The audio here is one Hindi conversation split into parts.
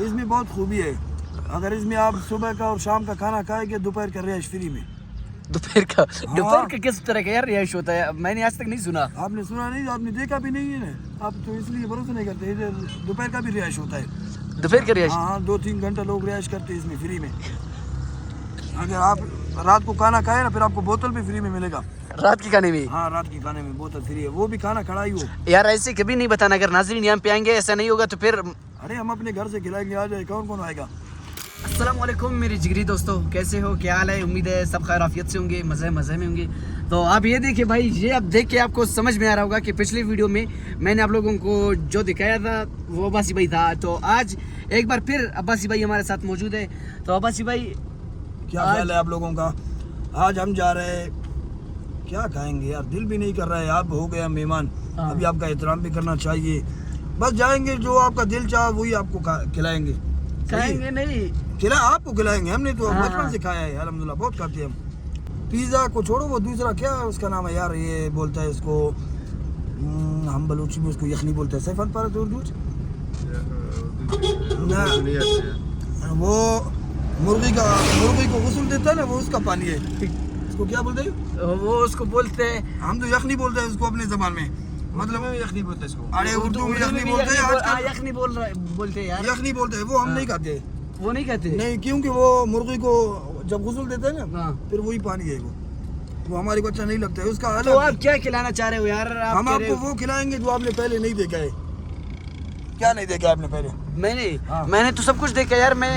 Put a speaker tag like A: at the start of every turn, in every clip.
A: इसमें बहुत खूबी है। अगर इसमें आप सुबह का और शाम का खाना खाएंगे, दोपहर का रिहाइश फ्री में।
B: दोपहर का किस तरह का यार रिहाइश होता है? मैंने आज तक नहीं सुना।
A: आपने सुना नहीं, आपने देखा भी नहीं है ना, आप तो इसलिए भरोसा नहीं करते। इधर दोपहर का भी रिहाइश होता है।
B: दोपहर का रिहाइश?
A: हाँ, 2-3 घंटा लोग रिहाइश करते हैं इसमें फ्री में। अगर आप रात को खाना खाए ना, फिर आपको बोतल भी फ्री में मिलेगा।
B: रात के खाने में?
A: हाँ, रात के खाने में बोतल फ्री है, वो भी खाना खड़ा ही हो।
B: यार ऐसे कभी नहीं बताना, अगर नाज़रीन यहाँ पे आएंगे ऐसा नहीं होगा तो फिर।
A: अरे हम अपने घर से खिलाएंगे, आ जाए, कौन कौन आएगा।
B: अस्सलाम वालेकुम मेरी जिगरी दोस्तों, कैसे हो, क्या हाल है? उम्मीद है सब खैर आफियत से होंगे, मज़े में होंगे। तो आप ये देखिए भाई, ये अब देख के आपको समझ में आ रहा होगा कि पिछली वीडियो में मैंने आप लोगों को जो दिखाया था वो अब्बासी भाई था। तो आज एक बार फिर अब्बासी भाई हमारे साथ मौजूद है। तो अब्बासी भाई
A: क्या ख्याल है आप लोगों का? आज हम जा रहे हैं, क्या खाएंगे यार, दिल भी नहीं कर रहा है। आप हो गया मेहमान, अभी आपका एहतराम भी करना चाहिए। बस जाएंगे, जो आपका दिल चाहे वही आपको खिलाएंगे।
B: खाएंगे नहीं,
A: आपको खिलाएंगे। हमने तो बचपन से खाया है, अल्हम्दुलिल्लाह बहुत खाते हैं हम। पिज़्ज़ा को छोड़ो, वो दूसरा क्या उसका नाम है यार, ये बोलता है इसको, हम बलूची में उसको यखनी बोलते हैं। सैफन पर उर्दू वो मुर्गी को गुस्ल देता है ना, वो उसका पानी है। इसको क्या बोलते हैं?
B: वो उसको बोलते हैं,
A: हम तो यखनी बोलते हैं उसको अपने जबान में। मतलब
C: यखनी बोलते हैं इसको।
A: अरे उर्दू में यखनी बोलते हैं,
B: यखनी बोलते हैं यार,
A: यखनी बोलते हैं। वो हम नहीं खाते,
B: वो नहीं कहते
A: नहीं, क्योंकि वो मुर्गी को जब गुस्ल देते हैं ना, फिर वही पानी है वो हमारी बच्चा नहीं लगता है उसका।
B: तो आप क्या खिलाना चाह रहे हो यार?
A: हम आपको वो खिलाएंगे जो आपने पहले नहीं देखा है। क्या नहीं देखा आपने पहले?
B: मैंने तो सब कुछ देखा यार। मैं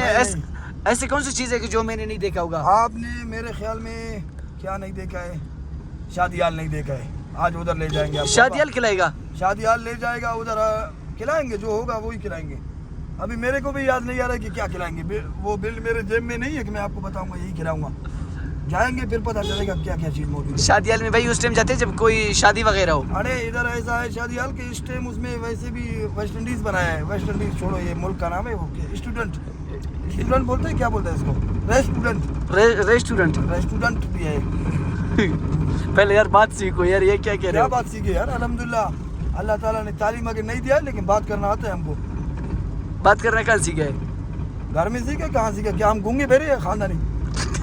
B: ऐसी कौन सी चीज है कि जो मैंने नहीं देखा होगा?
A: आपने मेरे ख्याल में क्या नहीं देखा है? शादियाल नहीं देखा है। आज उधर ले जाएंगे आपको।
B: शादियाल खिलाएगा?
A: शादियाल ले जाएगा उधर, खिलाएंगे, जो होगा वही खिलाएंगे। अभी मेरे को भी याद नहीं आ रहा है कि क्या खिलाएंगे। वो बिल मेरे जेब में नहीं है कि मैं आपको बताऊंगा यही खिलाऊंगा। जाएंगे फिर पता चलेगा क्या क्या चीज मौजूद है।
B: शादियाल में भाई उस टाइम जाते हैं जब कोई शादी वगैरह हो?
A: अरे इधर ऐसा है शादियाल के इस टाइम, उसमें वैसे भी वेस्ट इंडीज बनाया है। वेस्ट इंडीज छोड़ो, ये मुल्क का नाम है, वो स्टूडेंट बोलते हैं, क्या बोलते हैं इसको? रेस्टोरेंट भी है।
B: पहले यार बात सीखो यार, ये क्या कह रहे हो?
A: क्या बात सीखे यार? अल्हम्दुलिल्लाह, अल्लाह ताला ने तालीम अगर नहीं दिया, लेकिन बात करना आता है हमको।
B: बात करना कहाँ सीखे?
A: घर में सीखे, कहाँ सीखे? क्या हम गूंगे बेरे हैं खानदानी?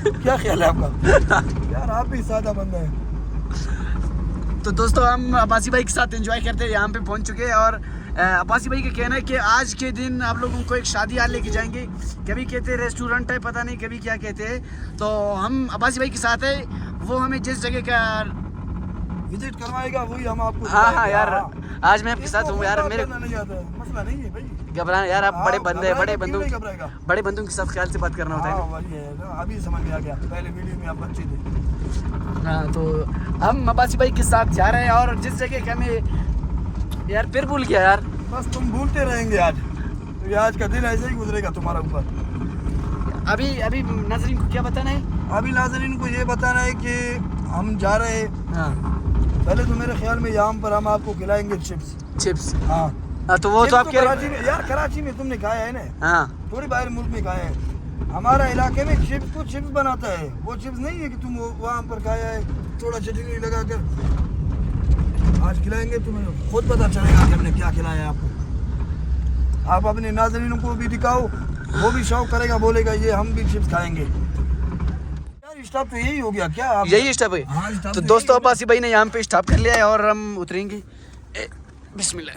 A: क्या ख्याल है आपका? यार आप भी सादा बंदा है।
B: तो दोस्तों हम अब्बासी भाई के साथ एंजॉय करते हैं, यहाँ पे पहुँच चुके हैं। और अब्बासी भाई का कहना है कि आज के दिन आप लोगों को एक शादी हाल लेके जाएंगे। कभी कहते हैं रेस्टोरेंट है, पता नहीं कभी क्या कहते हैं। तो हम अब्बासी भाई के साथ है, वो हमें जिस जगह का
A: विजिट करवाएगा वही हम आपको।
B: हाँ यार, आज मैं आपके साथ हूँ यार। मेरे
A: नहीं आता है, मसला नहीं है भाई,
B: घबराना यार, आप बड़े बंदे हैं, बड़े बंदों के साथ ख्याल से बात करना होता है।
A: वही है ना, अभी समझ में आ गया। पहले वीडियो में आप बच्चे थे।
B: हाँ, तो हम अब्बासी भाई के साथ जा रहे हैं और जिस जगह के हमें यार फिर भूल गया यार।
A: बस तुम भूलते रहेंगे आज, तो आज का दिन ऐसे ही गुजरेगा तुम्हारा ऊपर।
B: अभी नाज़रीन को क्या बताना है?
A: अभी नाज़रीन को ये बताना है कि हम जा रहे हैं।
B: हाँ,
A: पहले तो मेरे ख्याल में यहाँ पर हम आपको खिलाएंगे चिप्स। हाँ,
B: तो वो तो आपके
A: कराची में यार, कराची में तुमने खाया है ना?
B: हाँ,
A: थोड़ी बाहर मुल्क में खाया है। हमारा इलाके में चिप्स बनाता है। वो चिप्स नहीं है कि तुम वहाँ पर खाया है, थोड़ा चटनी लगा कर। आज खिलाएंगे, तुम्हें खुद पता चलेगा कि हमने क्या खिलाया है आपको। आप अपने नाज़रीनों को भी दिखाओ, वो भी शौक करेगा, बोलेगा ये हम भी चिप्स खाएंगे। यार स्टॉप तो यही हो गया क्या?
B: यही स्टॉप है।
A: हाँ,
B: तो दोस्तों अब्बासी भाई ने यहाँ पे स्टॉप कर लिया है और हम उतरेंगे। बिस्मिल्लाह।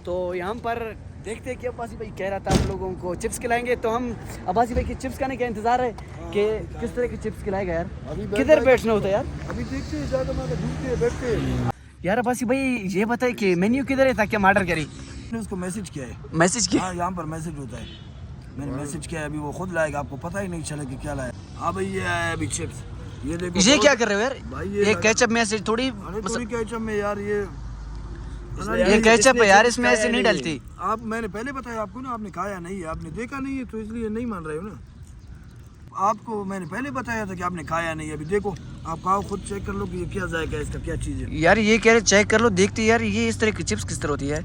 B: तो यहाँ पर देखते हैं कि अब्बासी भाई कह रहा था हम लोगों को चिप्स खिलाएंगे, तो हम अब्बासी भाई के चिप्स खाने का इंतजार है कि किस तरह के चिप्स खिलाएगा यार। किधर बैठना होता है यार?
A: अभी देखते हैं, ज़्यादा बैठते हैं
B: यार। अब्बासी भाई ये बताए कि मेन्यू किधर है ताकि हम ऑर्डर करें?
A: मैंने उसको मैसेज किया है।
B: मैसेज किया?
A: हाँ, यहाँ पर मैसेज होता है, मैंने मैसेज किया है। अभी वो खुद लाएगा, आपको पता ही नहीं चला कि क्या लाया। हाँ भाई, ये आया अभी चिप्स। ये देखो,
B: ये क्या कर रहे हो यार
A: भाई?
B: ये केचप में ऐसे थोड़ी,
A: थोड़ी केचप में यार, ये
B: केचप है यार, इसमें ऐसे नहीं डलती।
A: आप, मैंने पहले बताया आपको ना, आपने खाया नहीं है, आपने देखा नहीं है, तो इसलिए नहीं मान रहे हो ना। आपको मैंने पहले बताया था कि आपने खाया नहीं है। अभी देखो, आप खाओ, खुद चेक कर लो कि ये क्या जायका है, इसका क्या चीज़ है।
B: यार ये कह रहे चेक कर लो, देखते यार ये इस तरह की चिप्स किस तरह होती है।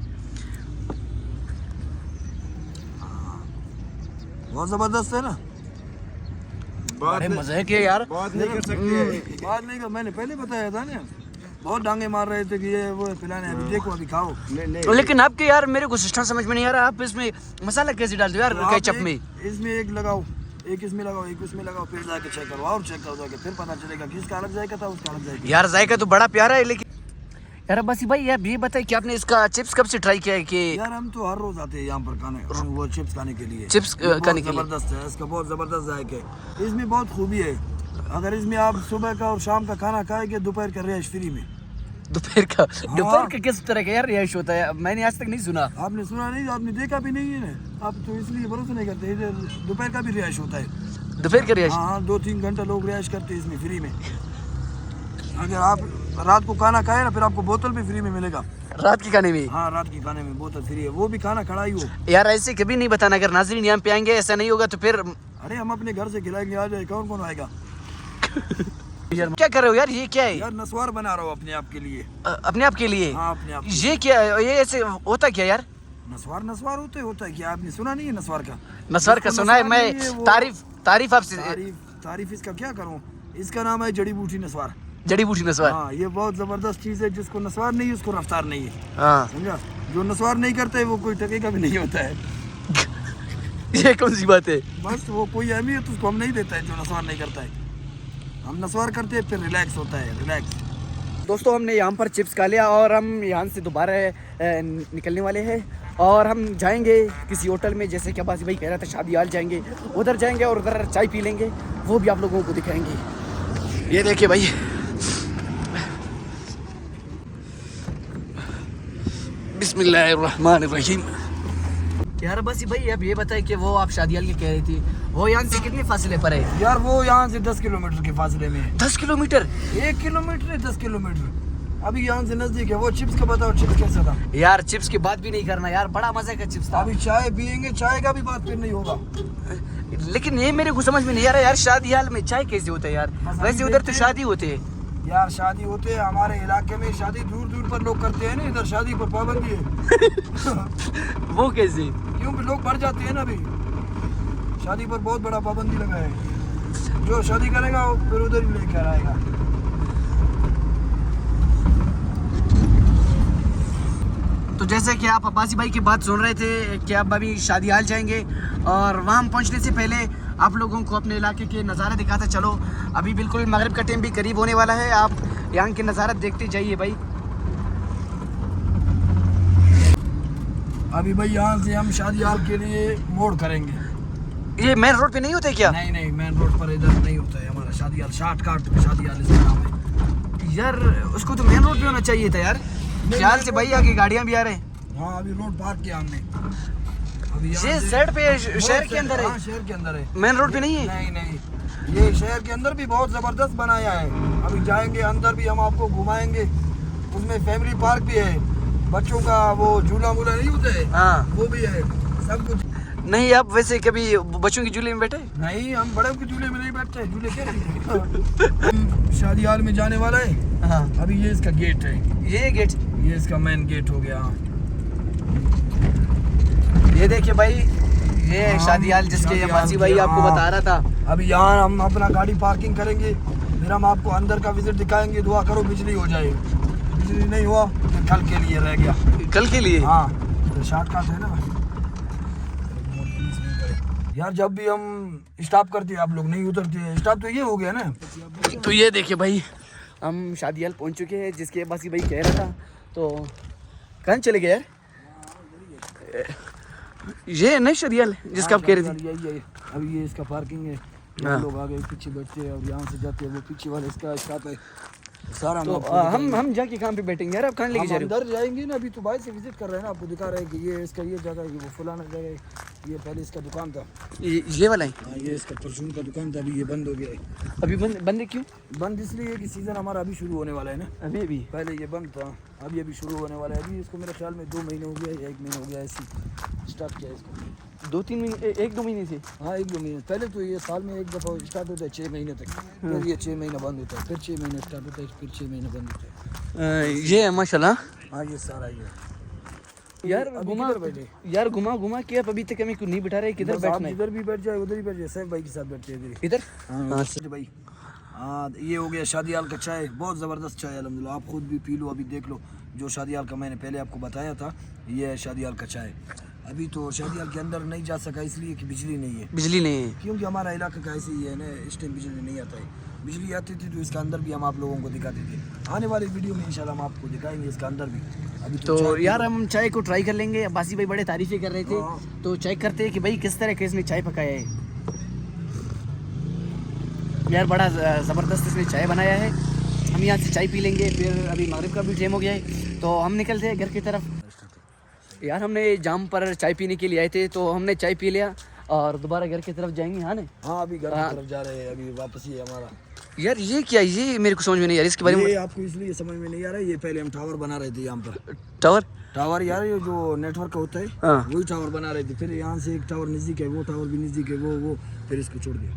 A: बहुत जबरदस्त है ना।
B: मजे के यार,
C: बात नहीं कर सकते।
A: बात नहीं कर, मैंने पहले बताया था ना। बहुत डांगे मार रहे थे कि ये वो पिलाने, अभी देखो अभी खाओ ले ले।
B: लेकिन आपके यार मेरे को सिस्टम समझ में नहीं आ रहा, आप इसमें मसाला कैसे डालते हो यार
A: तो आप
B: केचप में?
A: इसमें एक लगाओ, एक इसमें लगाओ, एक उसमें लगाओ, फिर जाके चेक करो और चेक करो जाके, फिर पता चलेगा किसका अलग जायका था उसका अलग जायका।
B: यार जायका तो बड़ा प्यारा है, लेकिन यार अब्बासी भाई आप ये बताइए कि आपने इसका चिप्स कब से ट्राई किया है? कि
A: यार हम तो हर रोज आते हैं यहाँ पर खाने, वो चिप्स खाने के लिए।
B: चिप्स खाने के लिए
A: जबरदस्त है, इसका बहुत जबरदस्त जायका है। इसमें बहुत खूबी है, अगर इसमें आप सुबह का और शाम का खाना खाएंगे दोपहर का रिहाइश फ्री में।
B: दोपहर का किस तरह का यार रिहाइश होता है? मैंने आज तक नहीं सुना।
A: आपने सुना नहीं, आपने देखा भी नहीं है ना, आप तो इसलिए भरोसा नहीं करते। इधर दोपहर का भी रिहाइश होता है,
B: दोपहर का रिहाइश?
A: हाँ 2-3 घंटा लोग रिहाइश करते हैं इसमें फ्री में। अगर आप रात को खाना खाए ना, फिर आपको बोतल भी फ्री में मिलेगा
B: रात के खाने में।
A: हाँ रात के खाने में बोतल फ्री है, वो भी खाना खड़ा ही हो।
B: यार ऐसे कभी नहीं बताना, अगर नाज़रीन यहाँ पे आएंगे ऐसा नहीं होगा तो फिर।
A: अरे हम अपने घर से खिलाएंगे, आ जाए, कौन कौन आएगा।
B: यार क्या कर रहे हो यार, ये क्या है?
A: यार नस्वार बना रहा हूँ अपने आप के लिए।
B: अपने आप के लिए?
A: हाँ अपने आप।
B: ये क्या है? ये ऐसे होता क्या यार?
A: नस्वार नस्वार होता है क्या, आपने सुना नहीं है नस्वार का?
B: नस्वार का सुना है मैं, तारीफ आपसे।
A: तारीफ इसका क्या करूँ, इसका नाम है जड़ी बूटी नस्वार।
B: जड़ी बूटी नस्वार?
A: हाँ ये बहुत जबरदस्त चीज है, जिसको नस्वार नहीं है उसको रफ्तार नहीं है।
B: हाँ
A: समझा, जो नस्वार नहीं करता है वो कोई टके का भी नहीं होता है।
B: ये कौन सी बात है?
A: बस वो कोई अहमियत उसको हम नहीं देता है जो नस्वार नहीं करता है। हम नस्वार करते हैं फिर रिलैक्स होता है, रिलैक्स।
B: दोस्तों हमने यहाँ पर चिप्स खा लिया और हम यहाँ से दोबारा निकलने वाले हैं और हम जाएंगे किसी होटल में, जैसे कि अब्बासी भाई कह रहा था शादी हाल जाएंगे, उधर जाएंगे और उधर चाय पी लेंगे, वो भी आप लोगों को दिखाएंगे। ये देखिए भाई, बिस्मिल्लाहिर्रहमानिर्रहीम। यार अब्बासी भाई अब ये बताए कि वो आप शादी हाल की कह रही थी, वो यहाँ से कितने फासले पर है?
A: यार वो यहाँ से 10 किलोमीटर के फासले में है।
B: 10 किलोमीटर?
A: 1 किलोमीटर है, 10 किलोमीटर। अभी यहाँ से नजदीक है। वो चिप्स का बताओ, चिप्स कैसा था?
B: यार चिप्स की बात भी नहीं करना यार, बड़ा मजे का चिप्स था।
A: अभी चाय पियेंगे, चाय का भी बात फिर नहीं होगा।
B: लेकिन ये मेरे को समझ में नहीं आ रहा यार, शादी हाल में चाय कैसे होता है यार? वैसे उधर तो शादी होते है
A: यार, शादी होते हैं हमारे इलाके में, शादी दूर दूर पर लोग करते हैं ना, इधर शादी पर पाबंदी है।
B: वो कैसे?
A: क्योंकि लोग बढ़ जाते हैं ना, अभी शादी पर बहुत बड़ा पाबंदी लगा है। जो शादी करेगा वो फिर उधर ही लेकर आएगा।
B: तो जैसे कि आप अब्बासी भाई की बात सुन रहे थे कि आप अभी शादी हाल जाएंगे, और वहाँ पहुँचने से पहले आप लोगों को अपने इलाके के नज़ारे दिखाते चलो। अभी बिल्कुल मगरिब का टाइम भी करीब होने वाला है, आप यहाँ के नज़ारे देखते जाइए भाई।
A: अभी भाई यहाँ से हम शादी हाल के लिए मोड़ करेंगे।
B: ये मेन रोड पे नहीं होते क्या?
A: नहीं नहीं, मेन रोड पर इधर नहीं होता है हमारा शादी हाल, शॉर्टकट पे शादी हाल इसका नाम है।
B: यार उसको तो मेन रोड पे होना चाहिए था यार, ख्याल से भाई आगे गाड़ियाँ भी आ रहे हैं।
A: हाँ अभी रोड पार्क किया हमने। अभी
B: ये साइड पे शहर के अंदर है?
A: हाँ शहर के अंदर है,
B: मेन रोड पे नहीं है?
A: नहीं नहीं, ये शहर के अंदर भी बहुत जबरदस्त बनाया है। अभी जाएंगे अंदर भी, हम आपको घुमाएंगे। उसमें फैमिली पार्क भी है, बच्चों का वो झूला मूला नहीं होता है,
B: हाँ
A: वो भी है, सब कुछ।
B: नहीं आप वैसे कभी बच्चों के झूले में बैठे?
A: नहीं हम बड़े के झूले में नहीं बैठते, झूले क्या हम शादी हाल में जाने वाला है।
B: हाँ
A: अभी ये इसका गेट है,
B: ये गेट,
A: ये इसका मेन गेट हो गया।
B: ये देखिए भाई, ये शादी हाल जिसके
A: शादी हाल
B: अब्बासी भाई
A: के,
B: आपको
A: हाँ।
B: बता रहा था।
A: अभी यहाँ हम अपना गाड़ी पार्किंग करेंगे, फिर हम आपको अंदर का विजिट दिखाएंगे। दुआ करो बिजली हो जाए, बिजली नहीं हुआ तो कल के लिए रह गया।
B: कल के लिए?
A: हाँ तो शॉर्टकट है ना यार। जब भी हम स्टॉप करते हैं आप लोग नहीं उतरते, स्टॉप तो ये हो गया ना।
B: तो ये देखिए भाई, हम शादी हाल पहुँच चुके हैं जिसके अब्बासी भाई कह रहा था। तो कहाँ चले गए यार? ये नहीं शादी हाल जिसका आप कह रहे थे?
A: यही अभी ये इसका पार्किंग है।
B: हाँ।
A: लोग आगे पीछे बैठते हैं और यहाँ से जाते हैं, वो पीछे वाले इसका स्टॉप है सारा।
B: तो हम जाके कहाँ पे बैठेंगे यार? आप कहाँ लेके जा रहे हो?
A: अंदर जाएंगे ना, अभी तो बाहर से विजिट कर रहे हैं ना, आपको दिखा रहे हैं कि ये इसका ये जगह है, वो फलाना जगह है। ये पहले इसका दुकान था,
B: ये वाला है?
A: हाँ ये इसका परचून का दुकान था, अभी ये बंद हो गया है।
B: अभी बंद है क्यों?
A: बंद इसलिए कि सीजन हमारा अभी शुरू होने वाला है ना।
B: अभी
A: पहले ये बंद था, अभी शुरू होने वाला है। अभी इसको मेरे ख्याल में 2 महीने हो गया या 1 महीना हो गया ऐसे स्टार्ट किया इसको।
B: 2-3 महीने, 1-2 महीने से?
A: हाँ 1-2 महीने पहले तो ये साल में एक दफ़ा स्टार्ट होता है 6 महीने तक, फिर ये 6 महीना बंद होता है, फिर 6 महीने स्टार्ट होता है, फिर 6 महीने बंद होता है।
B: ये है माशाल्लाह।
A: हाँ ये सारा ये
B: यार
A: अभी
B: घुमा
A: किधर बैठे?
B: यार घुमा के आप अभी तक हमें नहीं बिठा रहे, किधर
A: बस आप
B: बैठना है?
A: इधर भी बैठ जाए, उधर ही बैठ जाए, सैफ भाई के साथ बैठते हैं इधर।
B: इधर?
A: हाँ भाई हाँ ये हो गया शादी हाल का चाय, बहुत ज़बरदस्त चाय अल्हम्दुलिल्लाह। आप खुद भी पी लो, अभी देख लो जो शादी हाल का मैंने पहले आपको बताया था, ये है शादी हाल का चाय। अभी तो शादी हाल के अंदर नहीं जा सका इसलिए कि बिजली नहीं है,
B: बिजली नहीं है।
A: क्योंकि हमारा इलाका का ऐसे ही है ना, इस टाइम बिजली नहीं आता है। बिजली आती थी तो इसका अंदर भी हम आप लोगों को दिखाते थे, आने वाली वीडियो में इंशाल्लाह हम आपको दिखाएंगे इसका अंदर भी। अभी
B: तो
A: चाय
B: यार हम चाय को ट्राई कर लेंगे। बासी भाई बड़े तारीफें कर रहे थे,
A: हाँ।
B: तो चेक करते हैं कि भाई किस तरह के इसने चाय पकाया है। यार बड़ा ज़बरदस्त इसने चाय बनाया है। हम यहाँ से चाय पी लेंगे, फिर अभी मगरिब का भी टाइम हो गया है, तो हम निकलते हैं घर की तरफ। यार हमने जाम पर चाय पीने के लिए आए थे, तो हमने चाय पी लिया और दोबारा घर की तरफ जाएंगे। हाँ नहीं,
A: हाँ अभी घर की तरफ जा रहे हैं, अभी वापस ही है हमारा।
B: यार ये क्या, ये मेरे को समझ में नहीं यार, इसके बारे
A: ये
B: में।
A: आपको इसलिए समझ में नहीं आ रहा है, ये पहले हम टावर बना रहे थे यहाँ पर।
B: टावर
A: यार ये जो नेटवर्क का होता है,
B: हाँ।
A: वही टावर बना रहे थे। फिर यहाँ से एक टावर नज़दीक है, वो टावर भी नज़दीक है, वो फिर इसको छोड़ दिया,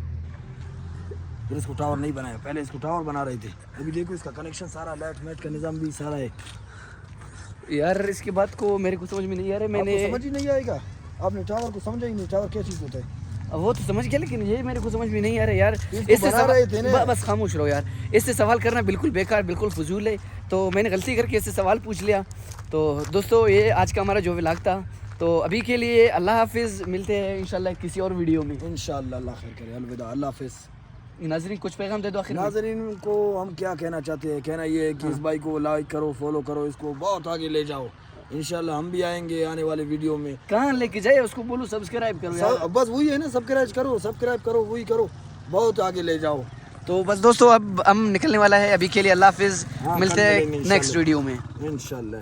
A: फिर इसको टावर नहीं बनाया। पहले इसको टावर बना रहे थे। अभी देखो इसका कनेक्शन सारा, लाइट मैट का निज़ाम भी सारा है।
B: यार इसकी बात को मेरे को समझ में नहीं आ रहा है। मैंने
A: आपको समझ ही नहीं आएगा, आपने टावर को समझा ही नहीं, टावर क्या चीज़ होता है।
B: वो तो समझ गया, लेकिन ये मेरे को समझ में नहीं आ रहा यार।
A: इसको
B: इससे
A: बना रहे थे ना।
B: बस खामोश रहो यार, इससे सवाल करना बिल्कुल बेकार, बिल्कुल फजूल है। तो मैंने गलती करके इससे सवाल पूछ लिया। तो दोस्तों ये आज का हमारा जो व्लॉग था, तो अभी के लिए अल्लाह हाफिज़, मिलते हैं इंशाल्लाह किसी और वीडियो में।
A: इंशाल्लाह अल्लाह खैर करे, अलविदा, अल्लाह हाफिज़।
B: नाज़रीन कुछ पैगाम दे दो आखिर में।
A: नाज़रीन को हम क्या कहना चाहते हैं, कहना ये है कि इस भाई को लाइक करो, फॉलो करो, इसको बहुत आगे ले जाओ। इंशाल्लाह हम भी आएंगे आने वाले वीडियो में।
B: कहाँ लेके जाए उसको, बोलो सब्सक्राइब करो यार।
A: बस वही है ना, सब्सक्राइब करो, वही करो, बहुत आगे ले जाओ।
B: तो बस दोस्तों अब हम निकलने वाला है, अभी के लिए अल्लाह हाफिज़,
A: हाँ,
B: मिलते
A: कल
B: हैं
A: मिलेंगे
B: नेक्स्ट
A: इंशाल्लाह।
B: वीडियो में
A: इंशाल्लाह।